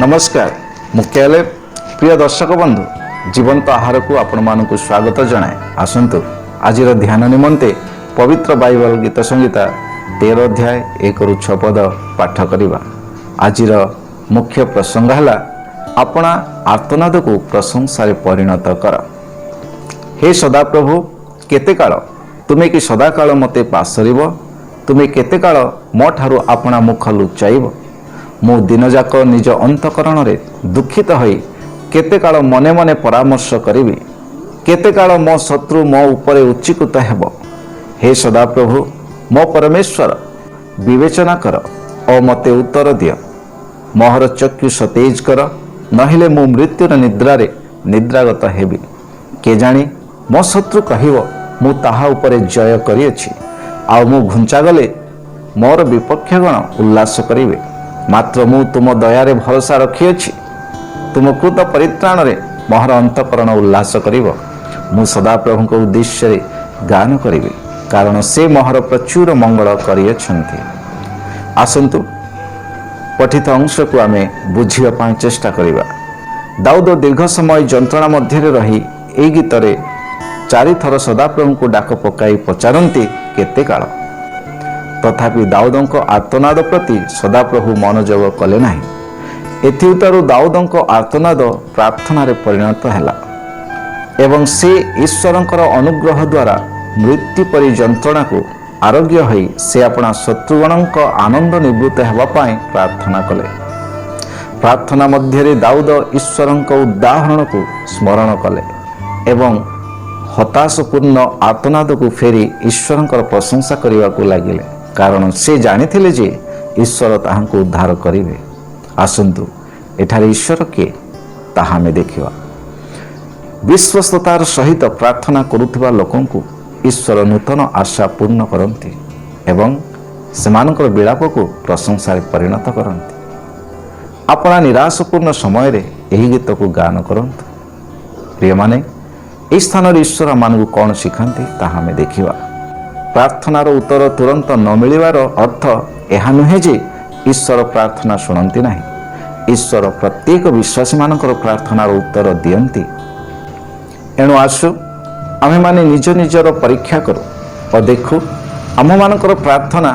नमस्कार मुख्यालय प्रिय दर्शक बंधु जीवंत आहार को आपण मानक स्वागत जनाए आसतु आज ध्यान निमंते पवित्र बाइबल गीत संहिता 13 अध्याय 1 ରୁ 6 पद पाठ करवा। आज मुख्य प्रसंग है आपणा आर्तनाद को प्रशंसा परिणत कर। हे सदाप्रभु केते काल तुमे कि सदाकाल मते पासरिब, तुमे केते काल मो ठारू आपणा मुख लुचाइब। मु दिन जाक निज अंतकरण रे दुखित होई केते काल मने मने परामर्श करिवि, केते काल मो शत्रु मो उपरे उच्चीकृत हेब। हे सदाप्रभु मो परमेश्वर विवेचना कर और मते उत्तर दिय। मोहर चक्षु सतेज कर, नहिले मु मृत्युर निद्रारे निद्रागत हेबि। के जानी मो शत्रु कहिब मु ताहा उपरे जय करिअछि, आ मु घुंचा गले मोर विपक्षगण उल्लास करिवे। मात्र मु तुम दयारे भरोसा रखिअछि, तुम कृत परित्राण रे मोहर अंतकरण उल्लास करिव। मु सदाप्रभु उद्देश्य गान करिवि, कारण से मोहर प्रचुर मंगल करिअछन्ति। आसंतु पठित अंश को आमे बुझिबा पई चेष्टा करिबा। दाऊद दीर्घ समय जंत्रणा मध्य रही ए गीतरे 4 थर सदाप्रभु को डाक पकाई पचारती केते काल। तथापि दाऊदଙ୍କ आर्तनाद प्रति सदाप्रभु मनोयोग कले नाही। एथिउतारु दाऊदଙ୍କ आर्तनाद प्रार्थना रे परिणत हैला एवं से ईश्वरଙ୍କର अनुग्रह द्वारा मृत्यु परि जंत्रणा को आरोग्य होई से अपना शत्रुगणଙ୍କ आनंद निवृत्त हेबा पाई प्रार्थना कले। प्रार्थना मध्य दाऊद ईश्वरଙ୍କ उदाहरण को स्मरण कले एवं हताशपूर्ण आर्तनाद को फेरी ईश्वरଙ୍କର प्रशंसा करने को लगिले, कारण से जानी जे ईश्वर ताहांको उद्धार करिवे। आसंतु एठारे ईश्वर के ताहा में देखिवा। विश्वस्ततार सहित प्रार्थना करुथिबा लोकंकु ईश्वर नूतन आशा पूर्ण करंती एवं सेमानकर विलाप को प्रशंसा परिणत करंती। अपना निराशपूर्ण समय रे एही गीत को गान करंतु। प्रिय माने ए स्थान ईश्वर मानू कौन शिखाती ताहा में देखिवा। प्रार्थनार उत्तर तुरंत न मिलिबार अर्थ यह नुहे जे ईश्वर प्रार्थना शुणती नहीं। ईश्वर प्रत्येक विश्वासी मानकर प्रार्थनार उत्तर दियंती। एणु आसु आमे माने निज निजर परीक्षा करू और देखु आम मानकर प्रार्थना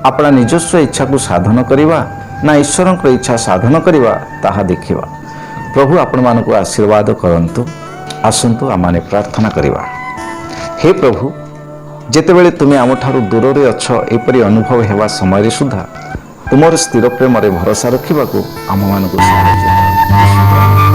अपना निजस्व इच्छा को साधन करिवा ना ईश्वरंकर इच्छा साधन करिवा ताहा देखिवा। प्रभु आपण मानक आशीर्वाद करंतु। आसंतु आमाने प्रार्थना करिवा। हे प्रभु जेतेबेले तुमे आम ठारू दूर रे अछ एपरि अनुभव हेबा समय सुधा तुमर स्थिर प्रेम रे भरोसा रखिबाकू आम मानकू साहाय्य